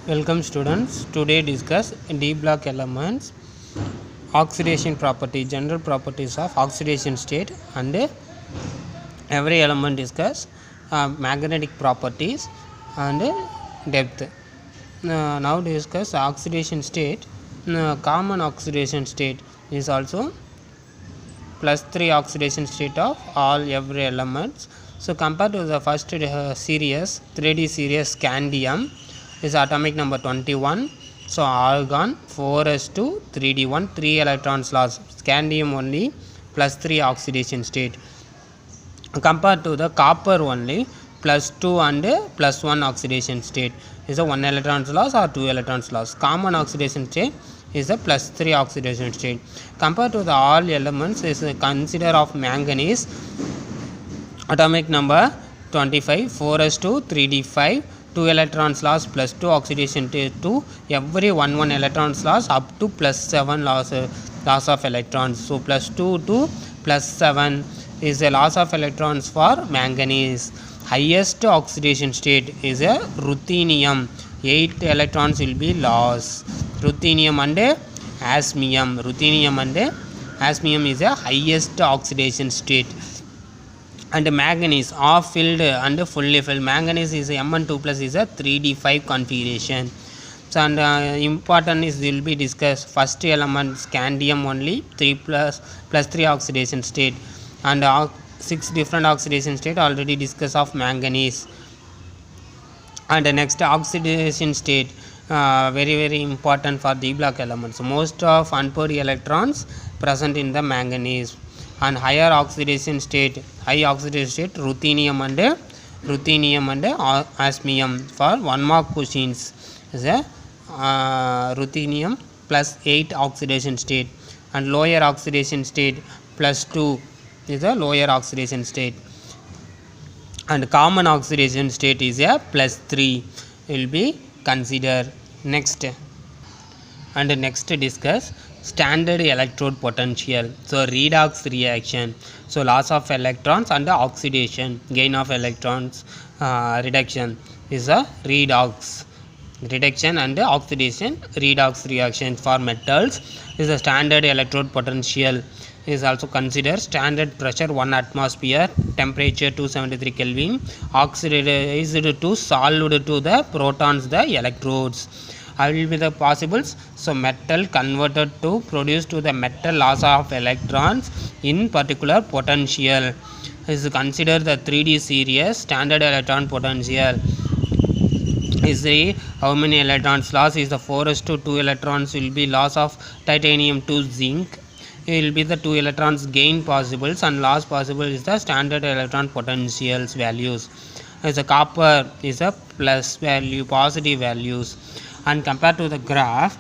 Welcome students. Today discuss D block elements, oxidation property, general properties of oxidation state, and every element discuss magnetic properties and depth. Now discuss oxidation state. Common oxidation state is also +3 oxidation state of all every elements. So compared to the first series 3D series scandium is atomic number 21. So argon 4s2 3d1 3 electrons lost, scandium only +3 oxidation state. Compared to the copper only +2 and +1 oxidation state is a 1 electrons loss or 2 electrons loss. Common oxidation state is a +3 oxidation state. Compared to the all elements is consider of manganese atomic number 25 4s2 3d5 2 electrons loss +2 oxidation to every 1 electrons loss up to +7 loss of electrons. So +2 to +7 is a loss of electrons for manganese. Highest oxidation state is a ruthenium, 8 electrons will be lost. Ruthenium and osmium. Ruthenium and osmium is a highest oxidation state. And manganese half filled and fully filled. Manganese is Mn2 plus is a 3d5 configuration. So and important is will be discussed. First element scandium only 3 +3 oxidation state, and 6 different oxidation state already discussed of manganese. And the next oxidation state very important for D block elements. Most of unpaired electrons present in the manganese. And higher oxidation state, ruthenium and osmium for 1 mark questions is a ruthenium +8 oxidation state, and lower oxidation state +2 is a lower oxidation state, and common oxidation state is a +3 will be considered. Next discuss standard electrode potential. So redox reaction, so loss of electrons and oxidation, gain of electrons, reduction is a redox reduction and oxidation. Redox reaction for metals is a standard electrode potential is also considered. Standard pressure 1 atmosphere, temperature 273 Kelvin, oxidized to solved to the protons the electrodes. I will be the possibles. So metal converted to produce to the metal loss of electrons in particular potential is considered the 3D series standard electron potential. Is the how many electrons loss is the 4s2 electrons will be loss of titanium to zinc. It will be the 2 electrons gain possibles, and loss possible is the standard electron potentials values. As a copper is a plus value, positive values. And compared to the graph,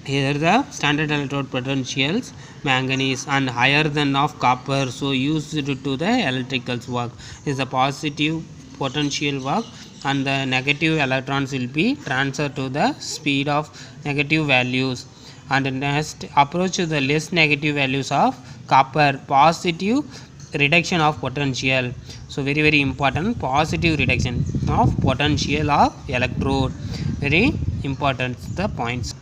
here the standard electrode potentials manganese and higher than of copper, so used to the electricals work is the positive potential work, and the negative electrons will be transferred to the speed of negative values. And next approach to the less negative values of copper, positive reduction of potential. So very important, positive reduction of potential of electrode, very important the points.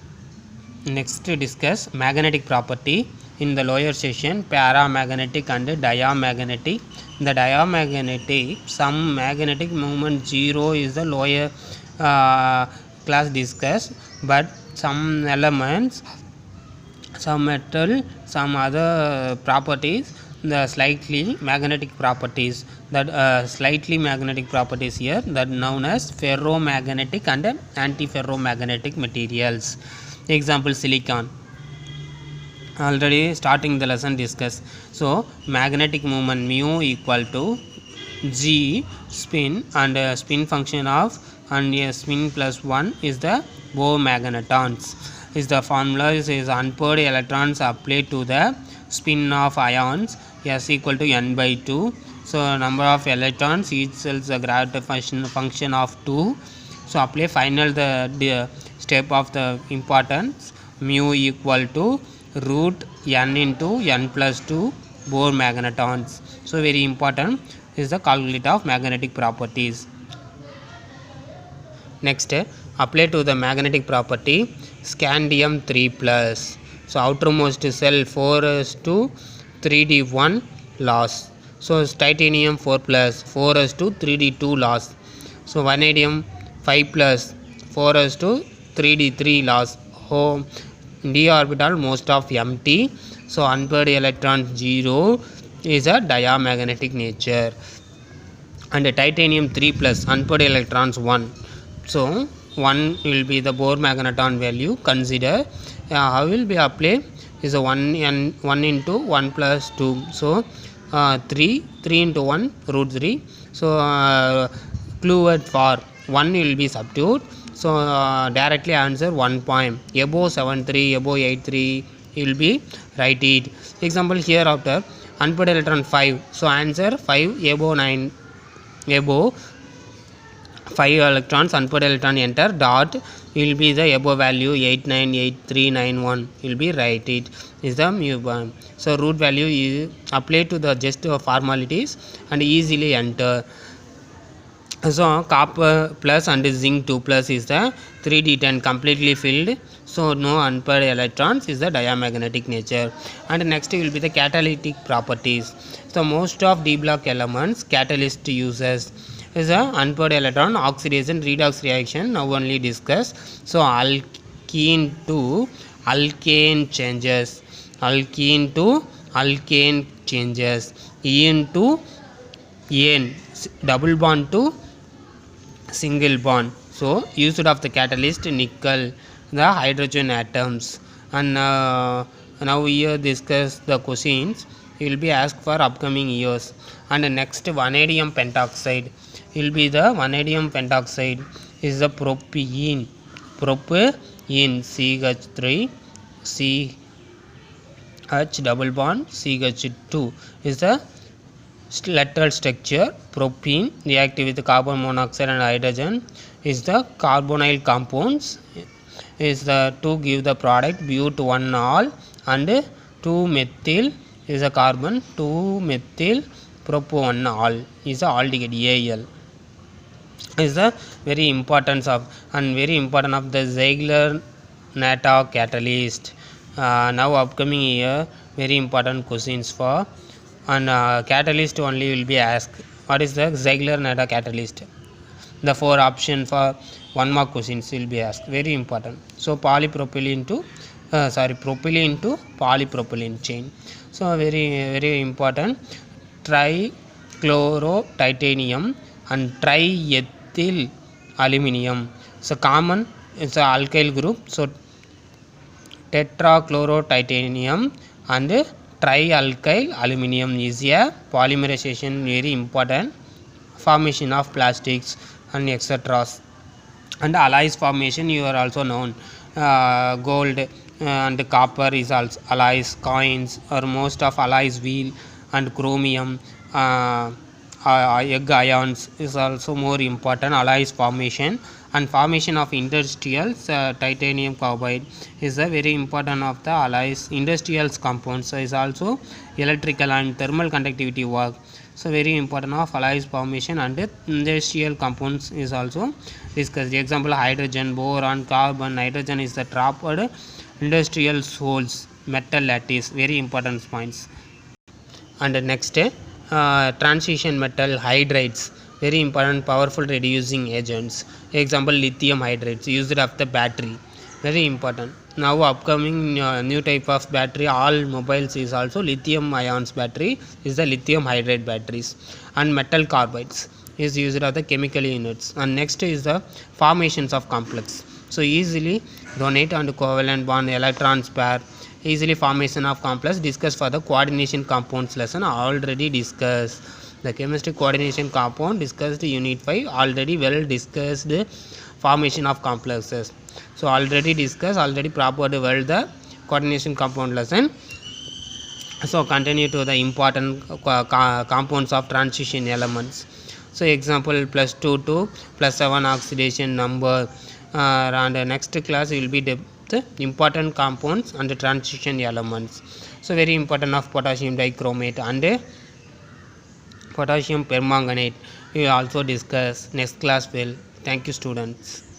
Next discuss magnetic property in the lower session, paramagnetic and diamagnetic. The diamagnetic, some magnetic moment 0 is the lower class discussed, but some elements, some metal, some other properties, the slightly magnetic properties, that slightly magnetic properties here that known as ferromagnetic and antiferromagnetic materials. Example silicon, already starting the lesson discuss. So magnetic moment mu equal to g spin, and spin function of and spin +1 is the Bohr magnetons. Is the formula is unpaired electrons applied to the spin of ions, s equal to n/2. So number of electrons, each cell is a gravitational function of 2. So apply final the step of the importance, mu equal to root n into n+2 Bohr magnetons. So very important is the calculate of magnetic properties. Next, apply to the magnetic property scandium 3+. So outermost cell 4s2 3d1 loss. So titanium 4+, 4s2 3d2 loss. So vanadium 5+, 4s2 3d3 loss. D orbital most of empty. So unpaired electron 0 is a diamagnetic nature. And titanium 3+, unpaired electrons 1. So 1 will be the Bohr magneton value. Consider how will be apply is a 1 into 1 plus 2. So 3 into 1 root 3. So clue word for 1 will be substitute. So directly answer 1 point. Above 7.3, above 8.3 will be write it. Example here after unpaired electron 5. So answer 5 above 9, above 5 electrons unpaired electron enter dot will be the above value 898391 will be write it is the mu bar. So root value is apply to the just formalities and easily enter. So copper plus and zinc 2+ is the 3d10 completely filled. So no unpaired electrons is the diamagnetic nature. And next will be the catalytic properties. So most of d block elements catalyst uses is a unpaired electron oxidation redox reaction now only discussed. So alkene to alkane changes, alkene to alkane changes, ene to ene, double bond to single bond. So used of the catalyst nickel, the hydrogen atoms. And now here discuss the questions will be asked for upcoming years. And next vanadium pentoxide will be the vanadium pentoxide is the propene CH3 CH double bond CH2 is the lateral structure. Propene reactive with carbon monoxide and hydrogen is the carbonyl compounds is the to give the product but1-all and 2-methyl is a carbon 2-methyl propo1-all is a aldehyde AL is the very importance of and very important of the Ziegler-Natta catalyst. Now upcoming year very important questions for and catalyst only will be asked. What is the Ziegler-Natta catalyst? The 4 option for 1 mark questions will be asked. Very important. So polypropylene to propylene to polypropylene chain. So very important. Trichlorotitanium and triethyl aluminum. So common is a alkyl group. So tetrachlorotitanium and trialkyl aluminum is a polymerization very important formation of plastics and etc. And alloys formation you are also known. Gold and copper is also alloys, coins or most of alloys wheel and chromium egg ions is also more important alloys formation. And formation of industrials titanium carbide is a very important of the alloys industrials compounds. So is also electrical and thermal conductivity work. So very important of alloys formation and industrial compounds is also discussed. Example hydrogen, boron, carbon. Hydrogen is the trapped industrial souls, metal lattice, very important points. And next transition metal hydrides, very important powerful reducing agents. Example lithium hydrides used of the battery, very important. Now upcoming new type of battery all mobiles is also lithium ions battery is the lithium hydride batteries. And metal carbides is used of the chemical units. And next is the formations of complex. So easily donate and covalent bond electrons pair, easily formation of complex discussed for the coordination compounds lesson already discussed. The chemistry coordination compound discussed unit 5 already well discussed. Formation of complexes so already discussed already properly well the coordination compound lesson. So continue to the important compounds of transition elements. So example +2 to +7 oxidation number. And next class will be the important compounds and the transition elements. So very important of potassium dichromate and potassium permanganate we will also discuss next class will. Thank you students.